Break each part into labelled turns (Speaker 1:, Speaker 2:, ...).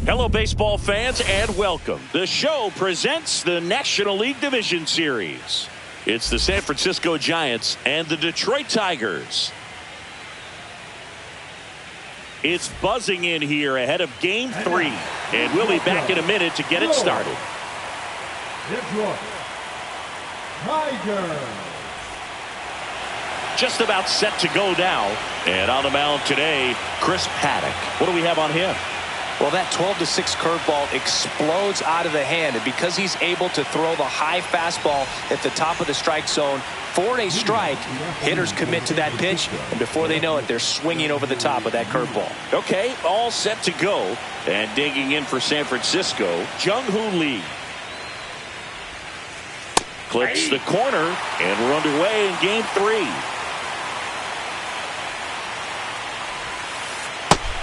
Speaker 1: Hello, baseball fans, and welcome. The show presents the National League Division Series. It's the San Francisco Giants and the Detroit Tigers. It's buzzing in here ahead of Game 3, and we'll be back in a minute to get it started.
Speaker 2: Detroit Tigers.
Speaker 1: Just about set to go now, and on the mound today, Chris Paddock. What do we have on him?
Speaker 3: Well, that 12-6 curveball explodes out of the hand, and because he's able to throw the high fastball at the top of the strike zone for a strike, hitters commit to that pitch, and before they know it, they're swinging over the top of that curveball.
Speaker 1: Okay, all set to go, and digging in for San Francisco, Jung-Hoo Lee. Clips the corner, and we're underway in Game 3.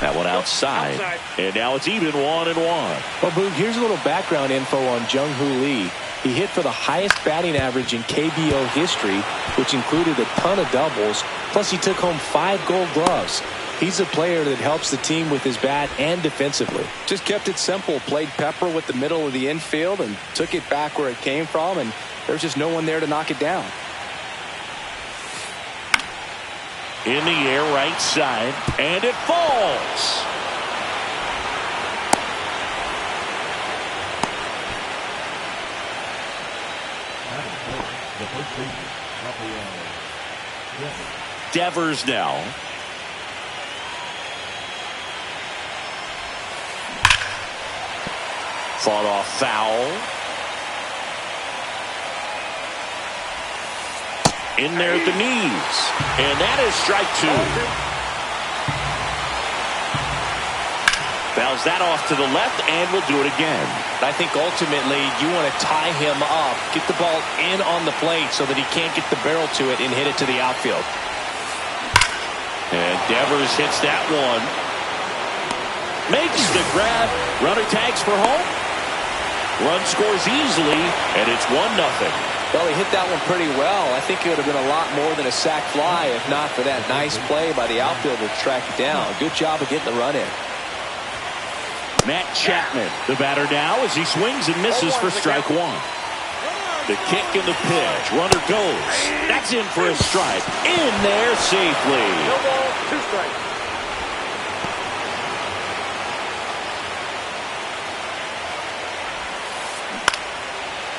Speaker 1: That one outside. And now it's even 1-1.
Speaker 3: Well, Boog, here's a little background info on Jung-Hoo Lee. He hit for the highest batting average in KBO history, which included a ton of doubles, plus he took home 5 gold gloves. He's a player that helps the team with his bat and defensively.
Speaker 4: Just kept it simple, played pepper with the middle of the infield and took it back where it came from, and there's just no one there to knock it down.
Speaker 1: In the air, right side, and it falls. Devers now. Fought off foul. In there at the knees. And that is strike 2. Fouls that off to the left, and we'll do it again.
Speaker 3: I think ultimately you want to tie him up, get the ball in on the plate so that he can't get the barrel to it and hit it to the outfield.
Speaker 1: And Devers hits that one. Makes the grab. Runner tags for home. Run scores easily, and it's 1-0.
Speaker 4: Well, he hit that one pretty well. I think it would have been a lot more than a sac fly if not for that nice play by the outfielder to track it down. Good job of getting the run in.
Speaker 1: Matt Chapman, the batter now, as he swings and misses for strike 1. The kick and the pitch. Runner goes. That's in for a strike. In there safely.
Speaker 2: No ball, 2 strikes.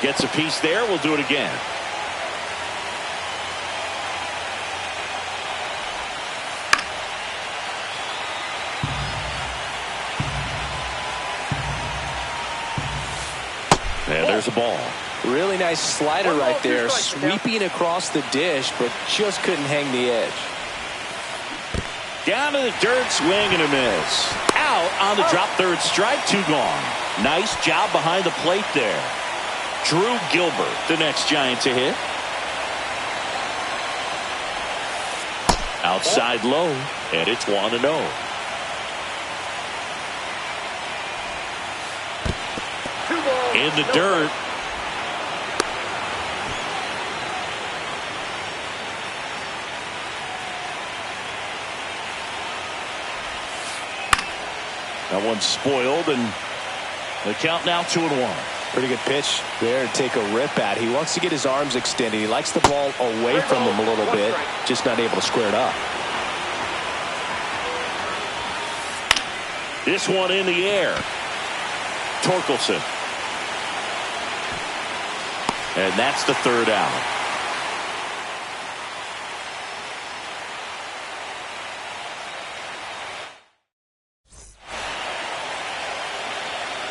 Speaker 1: Gets a piece there. We'll do it again. And there's a ball.
Speaker 4: Really nice slider right there, sweeping across the dish, but just couldn't hang the edge.
Speaker 1: Down to the dirt, swing and a miss. Out on the drop, third strike, 2 gone. Nice job behind the plate there. Drew Gilbert, the next Giant to hit. Outside low, and it's 1-0. In the dirt. That one's spoiled, and the count now 2-1.
Speaker 3: Pretty good pitch there to take a rip at. He wants to get his arms extended. He likes the ball away from him a little bit, just not able to square it up.
Speaker 1: This one in the air. Torkelson. And that's the 3rd out.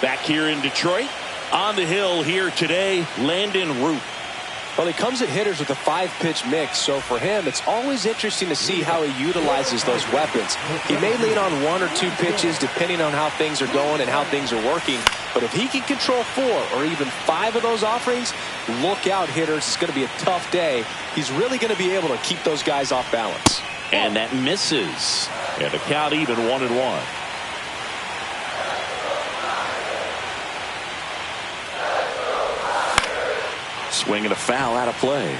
Speaker 1: Back here in Detroit. On the hill here today, Landon Root.
Speaker 4: Well, he comes at hitters with a 5-pitch mix, so for him, it's always interesting to see how he utilizes those weapons. He may lean on 1 or 2 pitches depending on how things are going and how things are working, but if he can control 4 or even 5 of those offerings, look out, hitters. It's going to be a tough day. He's really going to be able to keep those guys off balance.
Speaker 1: And that misses. And the count even 1-1. Swing and a foul out of play.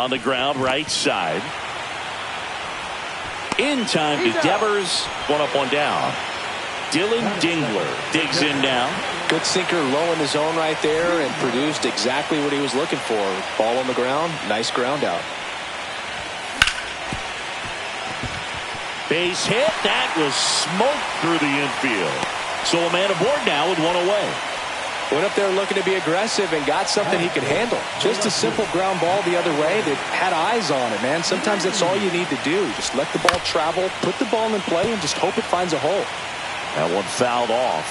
Speaker 1: On the ground, right side. In time to Devers. One up, one down. Dylan Dingler digs in now.
Speaker 4: Good sinker low in the zone right there and produced exactly what he was looking for. Ball on the ground. Nice ground out.
Speaker 1: Base hit. That was smoked through the infield. So a man aboard now with one away.
Speaker 4: Went up there looking to be aggressive and got something he could handle. Just a simple ground ball the other way that had eyes on it, man. Sometimes that's all you need to do. Just let the ball travel, put the ball in play, and just hope it finds a hole.
Speaker 1: That one fouled off.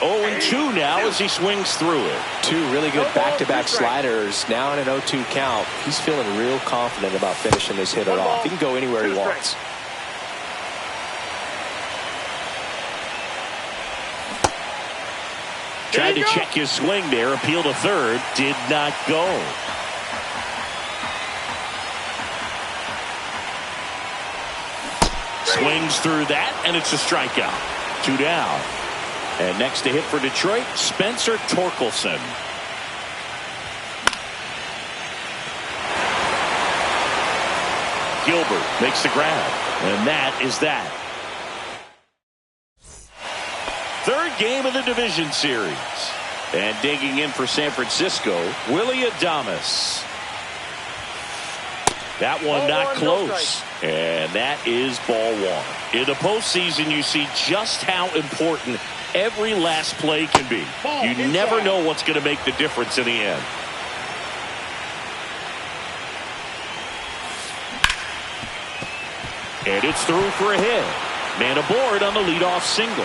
Speaker 1: 0-2 now as he swings through it.
Speaker 4: Two really good back-to-back sliders. Now in an 0-2 count. He's feeling real confident about finishing this hitter off. He can go anywhere he wants.
Speaker 1: Tried to check his swing there. Appeal to third. Did not go. Swings through that, and it's a strikeout. 2 down. And next to hit for Detroit, Spencer Torkelson. Gilbert makes the grab, and that is that. Third game of the division series. And digging in for San Francisco, Willie Adames. That one not close. And that is ball one. In the postseason, you see just how important every last play can be. You never know what's going to make the difference in the end. And it's through for a hit. Man aboard on the leadoff single.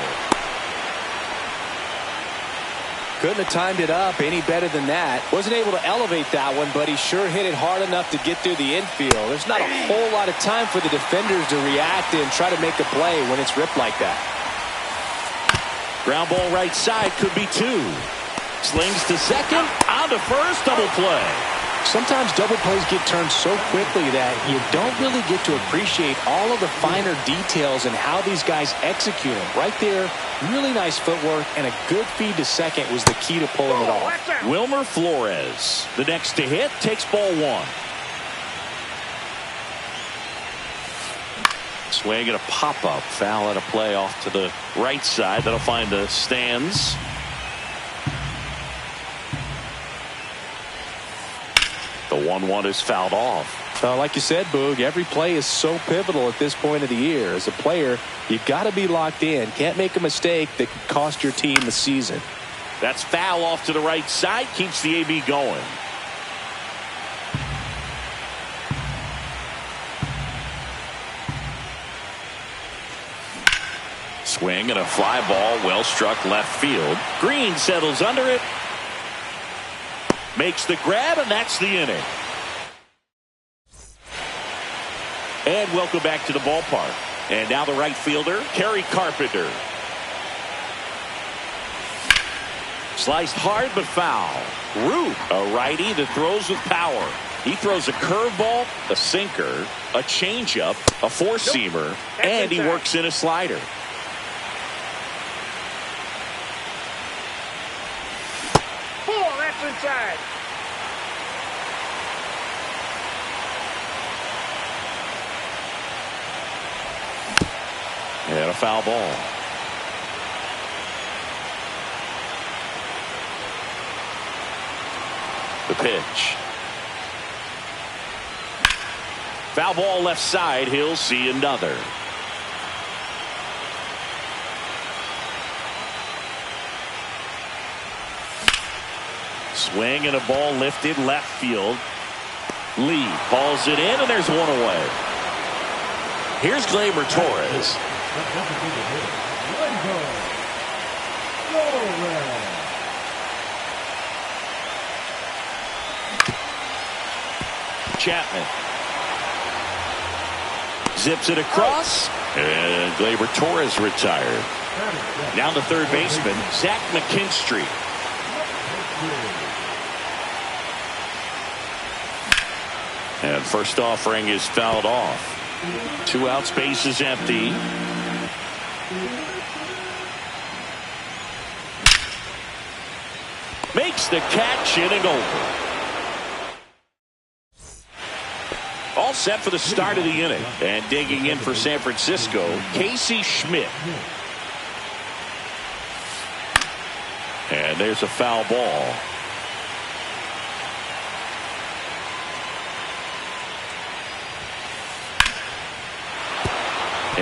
Speaker 4: Couldn't have timed it up any better than that. Wasn't able to elevate that one, but he sure hit it hard enough to get through the infield. There's not a whole lot of time for the defenders to react and try to make a play when it's ripped like that.
Speaker 1: Ground ball right side, could be two. Slings to second, on to first, double play.
Speaker 3: Sometimes double plays get turned so quickly that you don't really get to appreciate all of the finer details and how these guys execute them. Right there, really nice footwork, and a good feed to second was the key to pulling it off.
Speaker 1: Wilmer Flores, the next to hit, takes ball one. Swing and a pop-up. Foul at a play off to the right side. That'll find the stands. The 1-1 is fouled off.
Speaker 3: Like you said, Boog, every play is so pivotal at this point of the year. As a player, you've got to be locked in. Can't make a mistake that could cost your team the season.
Speaker 1: That's foul off to the right side. Keeps the AB going. Swing and a fly ball, well struck left field. Green settles under it. Makes the grab, and that's the inning. And welcome back to the ballpark. And now the right fielder, Kerry Carpenter. Sliced hard but foul. Root, a righty that throws with power. He throws a curveball, a sinker, a changeup, a four-seamer, and he works in a slider.
Speaker 2: Inside.
Speaker 1: And a foul ball. The pitch. Foul ball left side. He'll see another. Swing and a ball lifted left field. Lee balls it in, and there's one away. Here's Gleyber Torres. Chapman zips it across, and Gleyber Torres retired. Now the third baseman, Zach McKinstry. And first offering is fouled off. 2 outs, base is empty. Makes the catch, inning over. All set for the start of the inning. And digging in for San Francisco, Casey Schmidt. And there's a foul ball.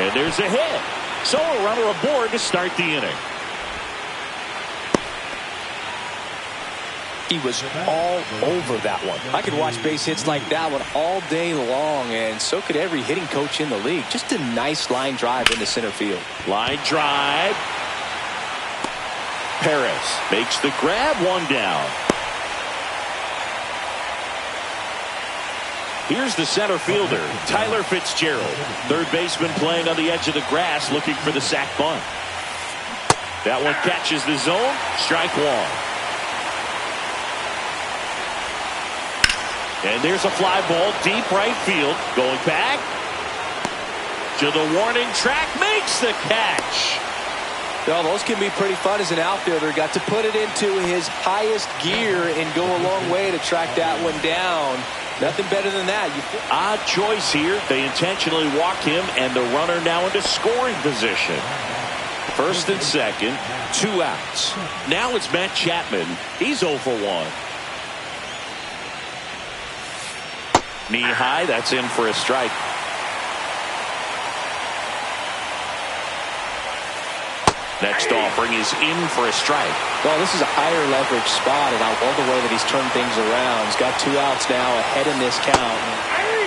Speaker 1: And there's a hit. So a runner aboard to start the inning.
Speaker 4: He was all over that one. I could watch base hits like that one all day long, and so could every hitting coach in the league. Just a nice line drive into center field.
Speaker 1: Line drive. Perez makes the grab, one down. Here's the center fielder, Tyler Fitzgerald. Third baseman playing on the edge of the grass, looking for the sac bunt. That one catches the zone. Strike one. And there's a fly ball deep right field. Going back to the warning track. Makes the catch.
Speaker 4: Well, those can be pretty fun as an outfielder. Got to put it into his highest gear and go a long way to track that one down. Nothing better than that.
Speaker 1: Odd choice here. They intentionally walk him, and the runner now into scoring position. First and second, 2 outs. Now it's Matt Chapman. He's 0 for 1. Knee high, that's in for a strike. Next offering is in for a strike.
Speaker 4: Well, this is a higher leverage spot, and I love the way that he's turned things around. He's got 2 outs now ahead in this count.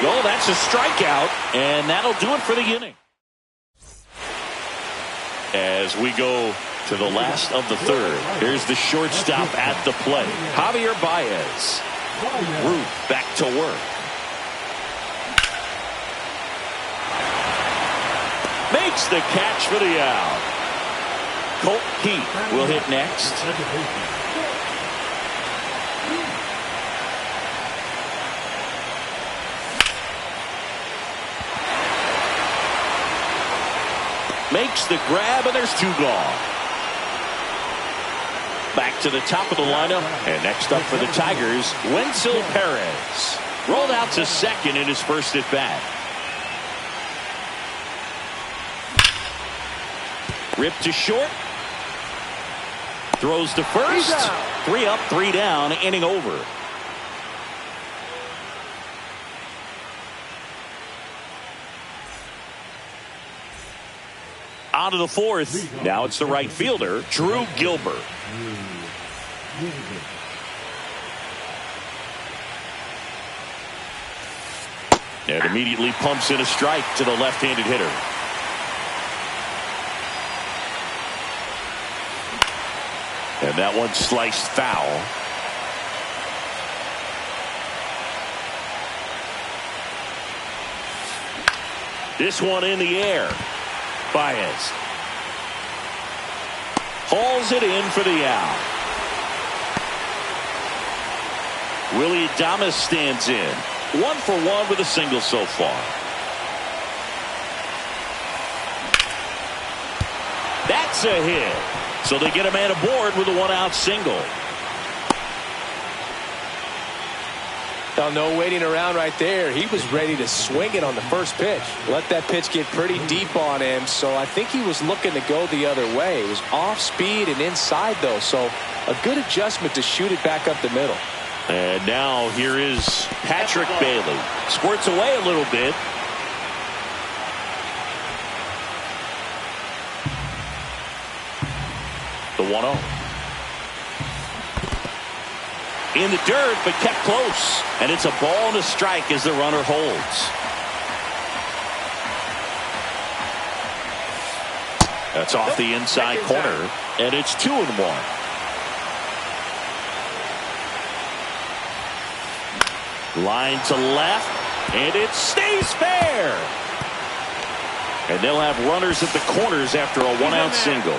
Speaker 1: Oh, that's a strikeout, and that'll do it for the inning. As we go to the last of the third, here's the shortstop at the plate, Javier Baez. Root back to work. Makes the catch for the out. Colt Heath will hit next. Makes the grab, and there's 2 gone. Back to the top of the lineup, and next up for the Tigers, Wenzel Perez. Rolled out to second in his first at bat. Ripped to short. Throws to first. 3 up, 3 down, inning over. On to the fourth. Now it's the right fielder, Drew Gilbert. And immediately pumps in a strike to the left-handed hitter. And that one sliced foul. This one in the air. Baez hauls it in for the out. Willie Adames stands in. 1 for 1 with a single so far. That's a hit. So they get a man aboard with a 1-out single.
Speaker 4: Now, no waiting around right there. He was ready to swing it on the first pitch. Let that pitch get pretty deep on him, so I think he was looking to go the other way. It was off speed and inside, though, so a good adjustment to shoot it back up the middle.
Speaker 1: And now here is Patrick Bailey. Squirts away a little bit. The 1-0. In the dirt, but kept close. And it's a ball and a strike as the runner holds. That's off the inside corner. And it's 2-1. Line to left. And it stays fair. And they'll have runners at the corners after a 1-out single.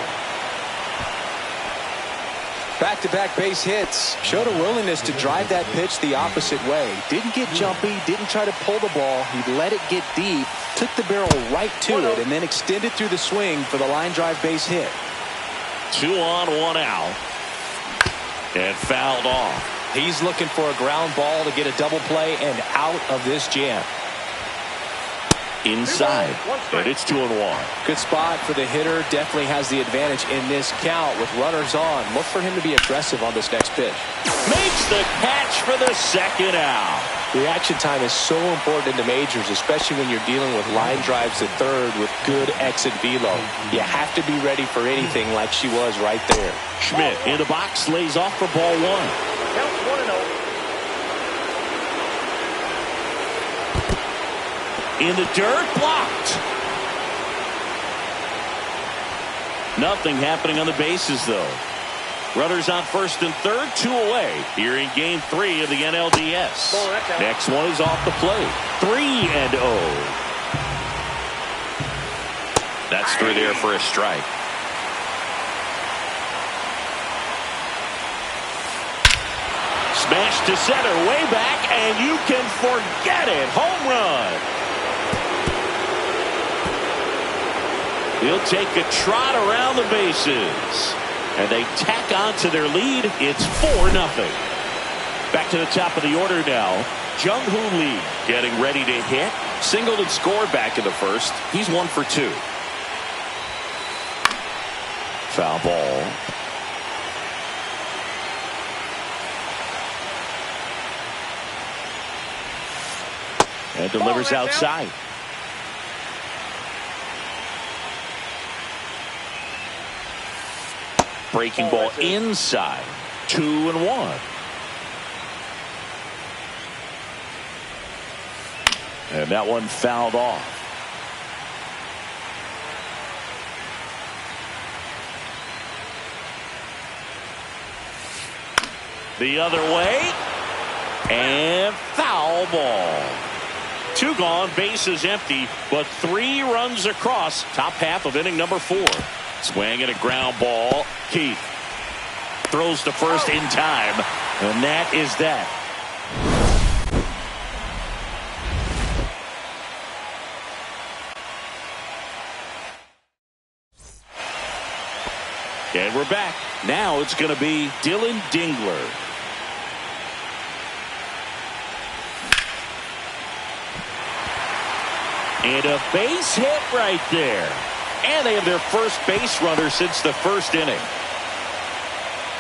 Speaker 4: Back-to-back base hits. Showed a willingness to drive that pitch the opposite way. Didn't get jumpy, didn't try to pull the ball. He let it get deep, took the barrel right to it, and then extended through the swing for the line drive base hit.
Speaker 1: 2 on, 1 out. And fouled off.
Speaker 4: He's looking for a ground ball to get a double play and out of this jam.
Speaker 1: inside. And it's 2-1.
Speaker 3: Good spot for the hitter. Definitely has the advantage in this count with runners on. Look for him to be aggressive on this next pitch.
Speaker 1: Makes the catch for the second out.
Speaker 3: Reaction time is so important in the majors, especially when you're dealing with line drives to third with good exit velo. You have to be ready for anything like she was right there.
Speaker 1: Schmidt in the box, lays off for ball one.
Speaker 2: Count 1-0.
Speaker 1: In the dirt, blocked. Nothing happening on the bases, though. Runners on first and third, 2 away here in game 3 of the NLDS. Next one is off the plate. 3-0. That's through there for a strike. Smash to center, way back, and you can forget it. Home run. He'll take a trot around the bases. And they tack on to their lead. It's 4-0. Back to the top of the order now. Jung-Hoo Lee getting ready to hit. Singled and scored back in the first. He's 1 for 2. Foul ball. And delivers outside. Breaking ball inside. 2-1. And that one fouled off. The other way. And foul ball. 2 gone, bases empty, but 3 runs across. Top half of inning number 4. Swing and a ground ball. Keith throws to first in time, and that is that. And we're back. Now it's going to be Dylan Dingler. And a base hit right there. And they have their first base runner since the first inning.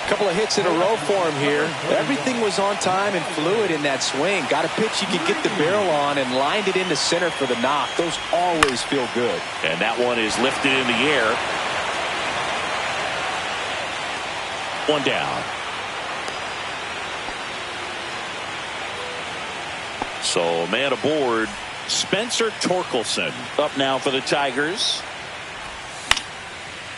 Speaker 3: A couple of hits in a row for him here. Everything was on time and fluid in that swing. Got a pitch you could get the barrel on and lined it into center for the knock. Those always feel good.
Speaker 1: And that one is lifted in the air. 1 down. So man aboard. Spencer Torkelson up now for the Tigers.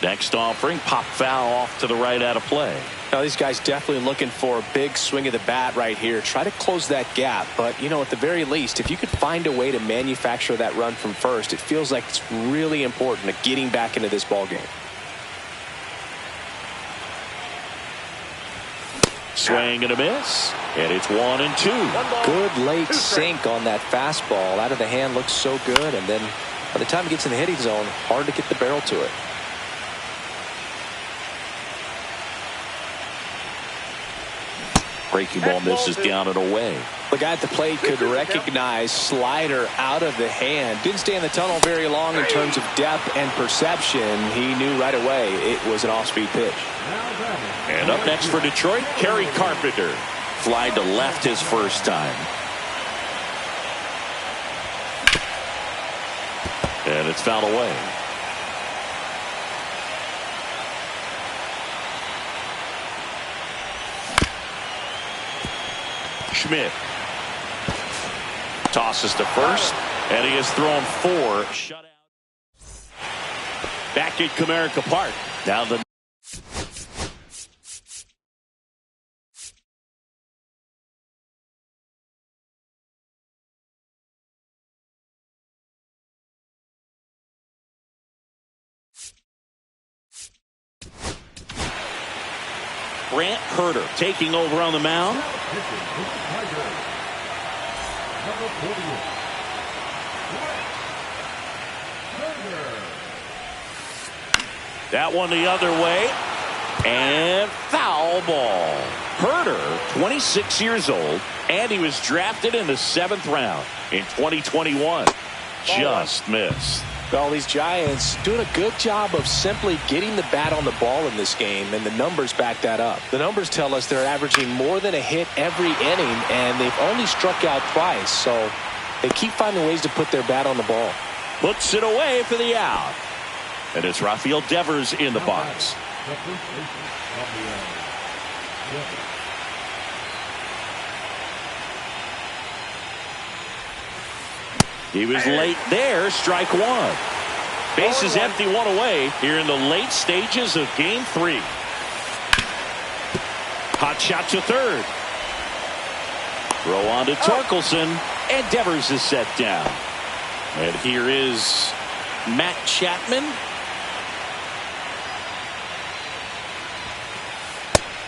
Speaker 1: Next offering, pop foul off to the right out of play.
Speaker 3: Now these guys definitely looking for a big swing of the bat right here. Try to close that gap. But, you know, at the very least, if you could find a way to manufacture that run from first, it feels like it's really important to getting back into this ball game.
Speaker 1: Swing and a miss. And it's 1-2.
Speaker 3: Good late sink on that fastball. Out of the hand looks so good. And then by the time it gets in the hitting zone, hard to get the barrel to it.
Speaker 1: Breaking ball misses down and away.
Speaker 3: The guy at the plate could recognize slider out of the hand. Didn't stay in the tunnel very long in terms of depth and perception. He knew right away it was an off-speed pitch.
Speaker 1: And up next for Detroit, Kerry Carpenter. Fly to left his first time. And it's fouled away. Schmidt tosses to first, and he has thrown 4 shutout. Back at Comerica Park. Now the Brant Herter taking over on the mound. That one the other way. And foul ball. Herter, 26 years old, and he was drafted in the 7th round in 2021. just missed.
Speaker 3: Well, these Giants doing a good job of simply getting the bat on the ball in this game, and the numbers back that up. The numbers tell us they're averaging more than a hit every inning, and they've only struck out twice, so they keep finding ways to put their bat on the ball.
Speaker 1: Puts it away for the out. And it's Rafael Devers in the box. He was late there, strike one. Bases empty, one away here in the late stages of game 3. Hot shot to third. Throw on to Torkelson, and Devers is set down. And here is Matt Chapman.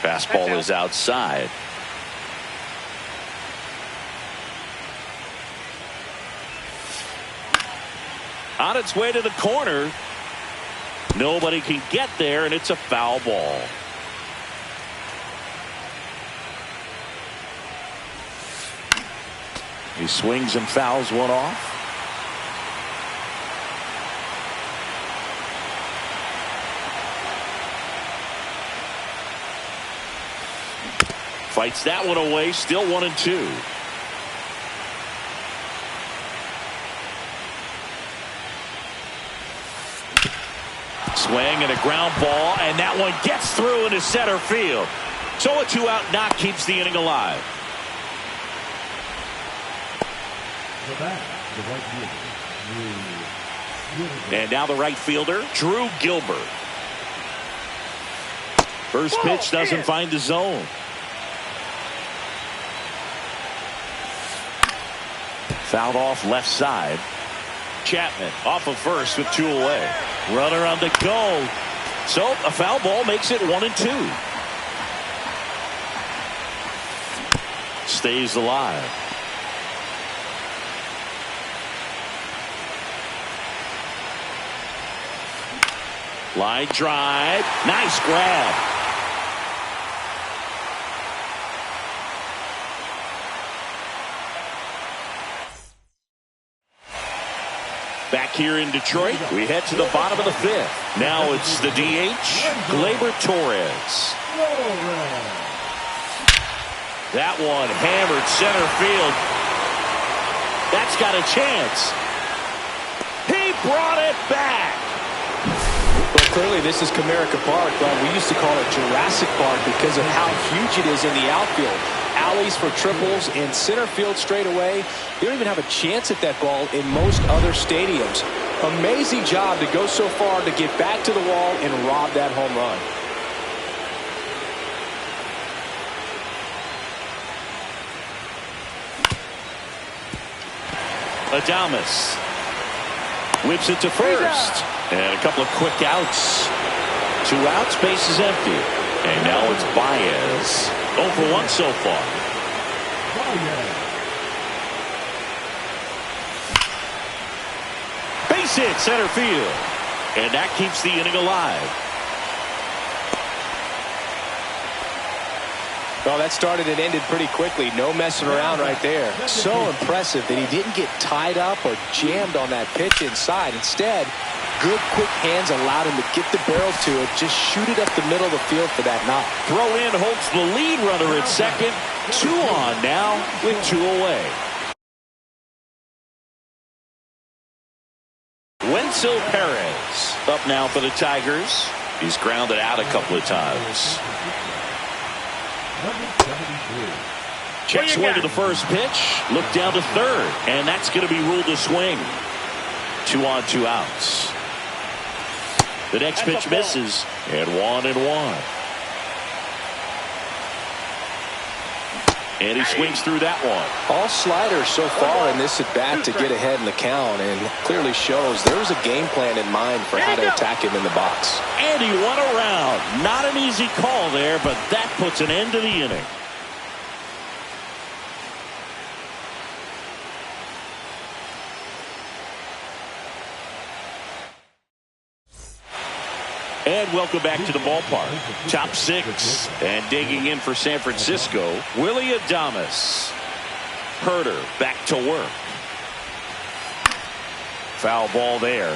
Speaker 1: Fastball is outside. On its way to the corner. Nobody can get there, and it's a foul ball. He swings and fouls one off. Fights that one away, still 1-2. Swing and a ground ball, and that one gets through into center field. So a 2-out knock keeps the inning alive. And now the right fielder, Drew Gilbert. First pitch doesn't find the zone. Fouled off left side. Chapman off of first with 2 away. Runner on the go. So a foul ball makes it 1-2. Stays alive. Line drive. Nice grab. Back here in Detroit, we head to the bottom of the 5th. Now it's the DH, Gleyber Torres. That one hammered center field. That's got a chance. He brought it back.
Speaker 3: Well, clearly this is Comerica Park, but we used to call it Jurassic Park because of how huge it is in the outfield. Alleys for triples in center field straight away. They don't even have a chance at that ball in most other stadiums. Amazing job to go so far to get back to the wall and rob that home run.
Speaker 1: Adames whips it to first, and a couple of quick outs. 2 outs, base is empty, and now it's Baez. 0 for 1 so far. Base hit center field, and that keeps the inning alive.
Speaker 3: Well, that started and ended pretty quickly. No messing around right there. So impressive that he didn't get tied up or jammed on that pitch inside. Instead, good quick hands allowed him to get the barrel to it. Just shoot it up the middle of the field for that knock.
Speaker 1: Throw in holds the lead runner at second. 2 on now with 2 away. Wenzel Perez up now for the Tigers. He's grounded out a couple of times. Check swing to the first pitch. Look down to third. And that's going to be ruled a swing. 2 on, 2 outs. The next pitch misses. And 1-1. And he swings through that one.
Speaker 3: All sliders so far in this at bat to get ahead in the count, and clearly shows there was a game plan in mind for how to attack him in the box.
Speaker 1: And he went around. Not an easy call there, but that puts an end to the inning. And welcome back to the ballpark. Top 6 and digging in for San Francisco, Willy Adames. Herder back to work. Foul ball there.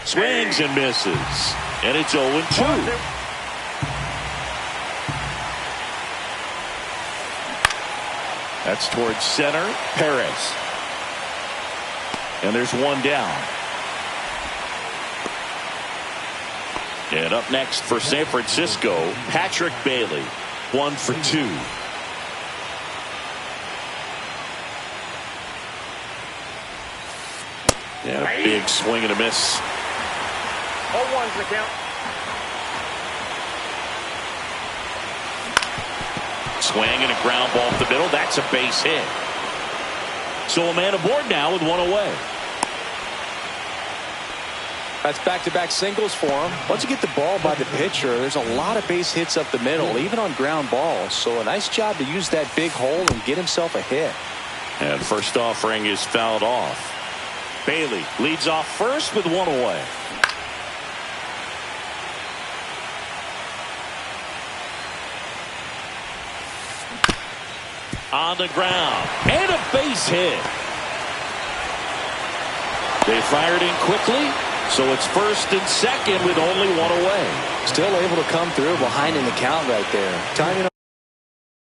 Speaker 1: Swings and misses. And it's 0-2. That's towards center. Perez. And there's one down. And up next for San Francisco, Patrick Bailey. 1 for 2. And a big swing and a miss.
Speaker 2: 0-1's the count.
Speaker 1: Swing and a ground ball up the middle. That's a base hit. So a man aboard now with one away.
Speaker 3: That's back-to-back singles for him. Once you get the ball by the pitcher, there's a lot of base hits up the middle, even on ground balls. So a nice job to use that big hole and get himself a hit.
Speaker 1: And first offering is fouled off. Bailey leads off first with one away. On the ground. And a base hit. They fired in quickly. So it's first and second with only one away.
Speaker 3: Still able to come through behind in the count right there. Timing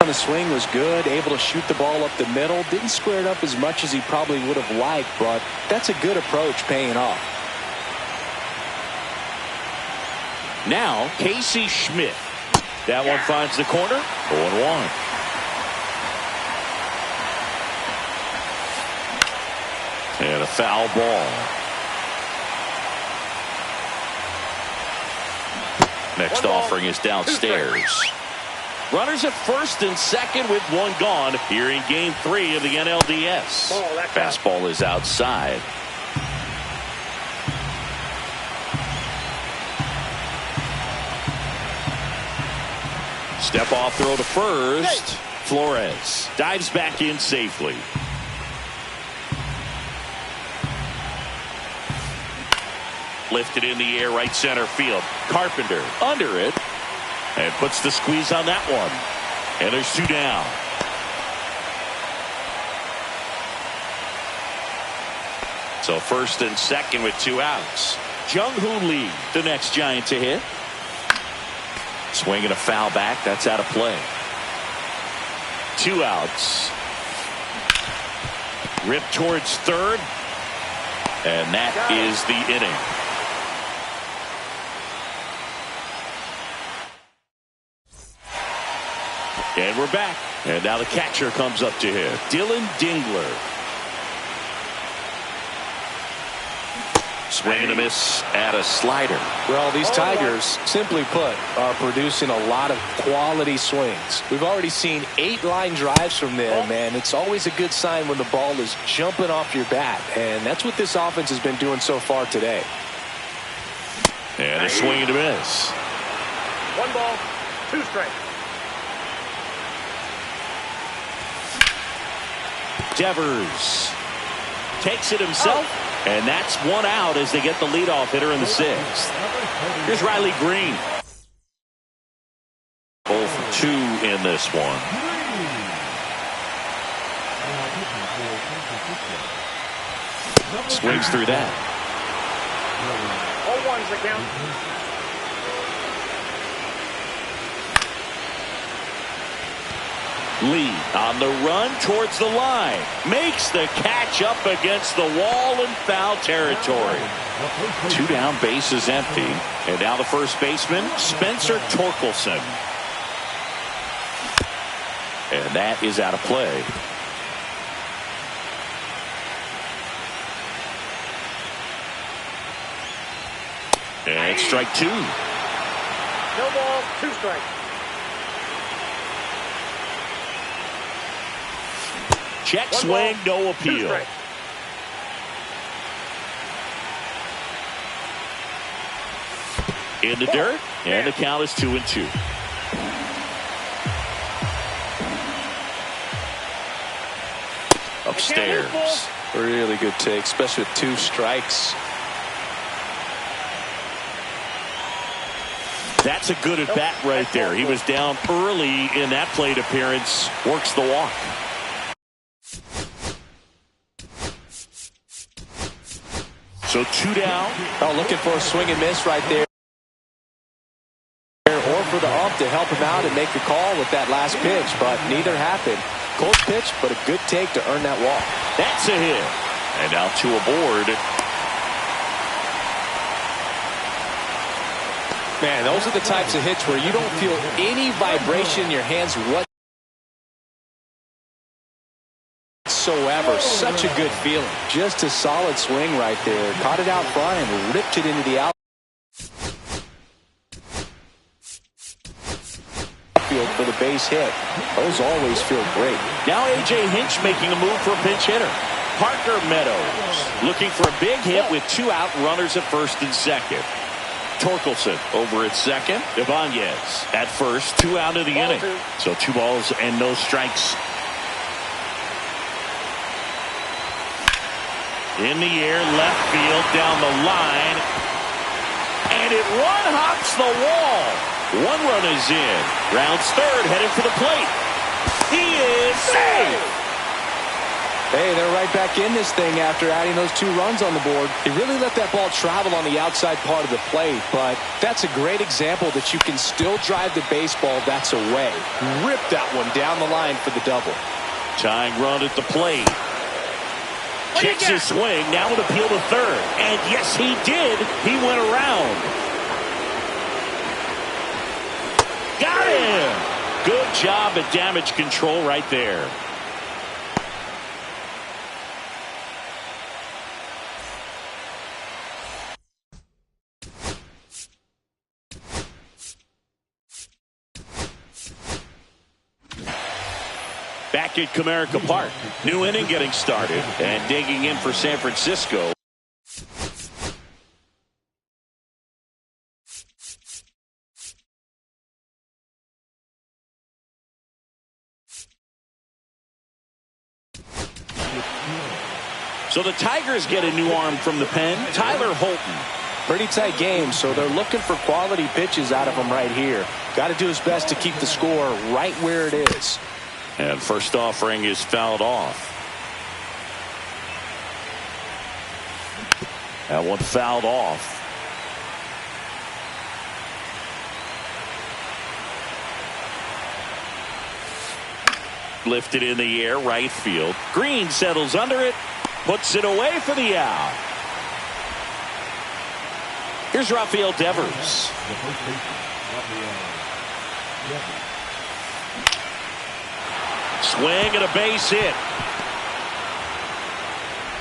Speaker 3: on the swing was good. Able to shoot the ball up the middle. Didn't square it up as much as he probably would have liked, but that's a good approach paying off.
Speaker 1: Now Casey Schmidt. That one finds the corner. 0-1. And a foul ball. Next offering is downstairs. Runners at first and second with one gone here in Game 3 of the NLDS. Fastball is outside. Step off throw to first. Flores dives back in safely. Lifted in the air, right center field. Carpenter under it and puts the squeeze on that one. And there's two down. So first and second with two outs. Jung-Hoo Lee, the next Giant to hit. Swinging a foul back. That's out of play. Two outs. Ripped towards third. And that is the inning. And we're back. And now the catcher comes up to hit. Dylan Dingler. Swing and a miss at a slider.
Speaker 3: Well, these Tigers, simply put, are producing a lot of quality swings. We've already seen 8 line drives from them, and it's always a good sign when the ball is jumping off your bat. And that's what this offense has been doing so far today.
Speaker 1: And a swing and a miss.
Speaker 2: 1 ball, 2 strikes.
Speaker 1: Devers takes it himself, and that's one out as they get the leadoff hitter in the 6th. Here's Riley Green. 0 for 2 in this one. Swings through that.
Speaker 2: 0-1's the count.
Speaker 1: Lee on the run towards the line. Makes the catch up against the wall in foul territory. 2 down, bases empty. And now the first baseman, Spencer Torkelson. And that is out of play. And it's strike 2.
Speaker 2: No ball, 2 strikes.
Speaker 1: Check swing, no appeal. In the dirt, and the count is 2-2. Upstairs.
Speaker 3: Really good take, especially with 2 strikes.
Speaker 1: That's a good at bat right there. He was down early in that plate appearance. Works the walk. So 2 down.
Speaker 4: Oh, looking for a swing and miss right there. Or for the ump to help him out and make the call with that last pitch, but neither happened. Cold pitch, but a good take to earn that walk.
Speaker 1: That's a hit. And now 2 aboard.
Speaker 4: Man, those are the types of hits where you don't feel any vibration in your hands whatsoever. Such a good feeling. Just a solid swing right there. Caught it out front and ripped it into the outfield for the base hit. Those always feel great.
Speaker 1: Now A.J. Hinch making a move for a pinch hitter. Parker Meadows looking for a big hit with 2 out, runners at first and second. Torkelson over at second. Ibanez at first, 2 out of the inning. So 2 balls and no strikes. In the air, left field, down the line. And it one-hops the wall. 1 run is in. Rounds third, headed for the plate. He is safe.
Speaker 4: Hey, they're right back in this thing after adding those 2 runs on the board. He really let that ball travel on the outside part of the plate, but that's a great example that you can still drive the baseball that's away. Rip that one down the line for the double.
Speaker 1: Tying run at the plate. Checks his swing, now with appeal to third. And yes, he did. He went around. Got him. Good job at damage control right there. Back at Comerica Park. New inning getting started. And digging in for San Francisco. So the Tigers get a new arm from the pen. Tyler Holton.
Speaker 3: Pretty tight game, so they're looking for quality pitches out of him right here. Got to do his best to keep the score right where it is.
Speaker 1: And first offering is fouled off. That one fouled off. Lifted in the air, right field. Green settles under it, puts it away for the out. Here's Rafael Devers. Swing and a base hit.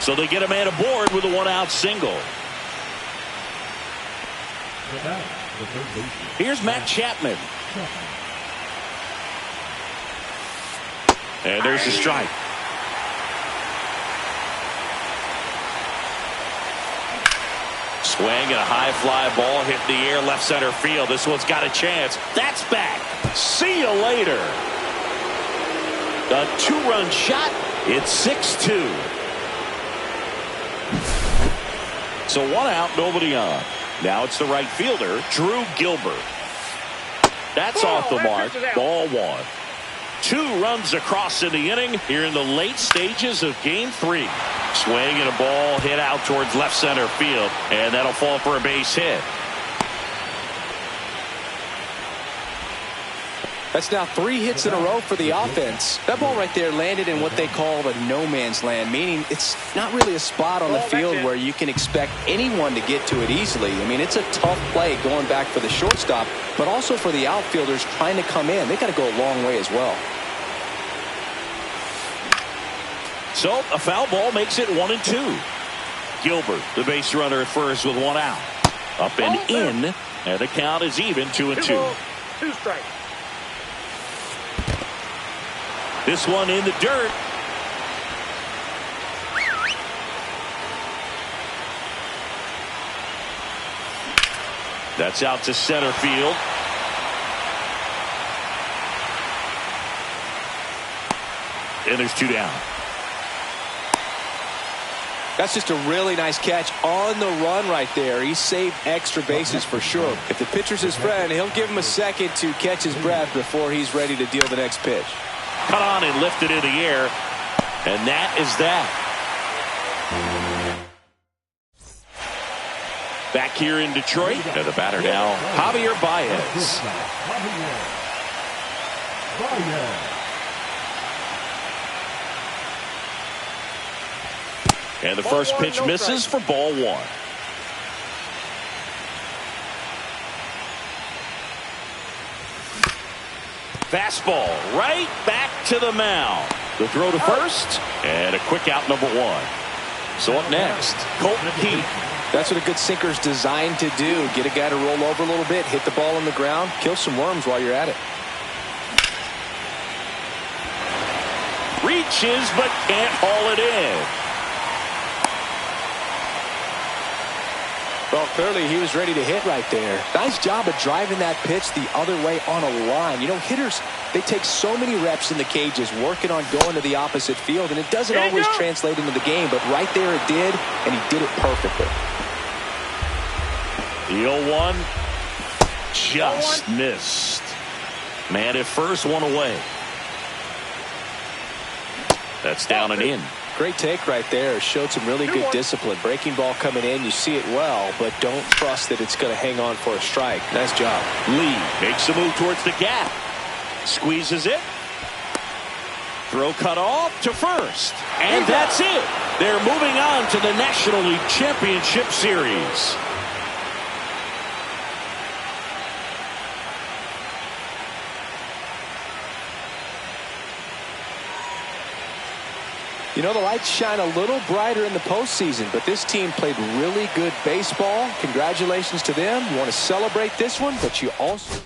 Speaker 1: So they get a man aboard with a 1-out single. Here's Matt Chapman. And there's a strike. Swing and a high fly ball hit in the air, left center field. This one's got a chance. That's back. See you later. A 2-run shot. It's 6-2. So 1 out, nobody on. Now it's the right fielder, Drew Gilbert. That's off the mark. Ball 1. 2 runs across in the inning here in the late stages of game 3. Swing and a ball hit out towards left center field, and that'll fall for a base hit.
Speaker 4: That's now 3 hits in a row for the offense. That ball right there landed in what they call the no man's land, meaning it's not really a spot on the field where you can expect anyone to get to it easily. I mean, it's a tough play going back for the shortstop, but also for the outfielders trying to come in. They got to go a long way as well.
Speaker 1: So a foul ball makes it 1-2. Gilbert, the base runner at first with 1 out. Up and in, and the count is even 2-2.
Speaker 2: 2 strikes.
Speaker 1: This one in the dirt. That's out to center field. And there's 2 down.
Speaker 4: That's just a really nice catch on the run right there. He saved extra bases for sure. If the pitcher's his friend, he'll give him a second to catch his breath before he's ready to deal the next pitch.
Speaker 1: Cut on and lifted in the air. And that is that. Back here in Detroit. And the batter now, Javier Baez. And the first pitch misses for ball one. Fastball right back to the mound. The throw to first and a quick out, number one. So up next, Colton Keith.
Speaker 4: That's what a good sinker's designed to do. Get a guy to roll over a little bit, hit the ball on the ground, kill some worms while you're at it.
Speaker 1: Reaches but can't haul it in.
Speaker 4: Well, clearly he was ready to hit right there. Nice job of driving that pitch the other way on a line. You know, hitters, they take so many reps in the cages working on going to the opposite field, and it doesn't always translate into the game, but right there it did, and he did it perfectly.
Speaker 1: The 0-1 just missed. Man at first, one away. That's down and in.
Speaker 4: Great take right there. Showed some really good discipline. Breaking ball coming in, you see it well, but don't trust that it's going to hang on for a strike. Nice job.
Speaker 1: Lee makes a move towards the gap. Squeezes it. Throw cut off to first. And that's it. They're moving on to the National League Championship Series.
Speaker 4: You know, the lights shine a little brighter in the postseason, but this team played really good baseball. Congratulations to them. You want to celebrate this one, but you also...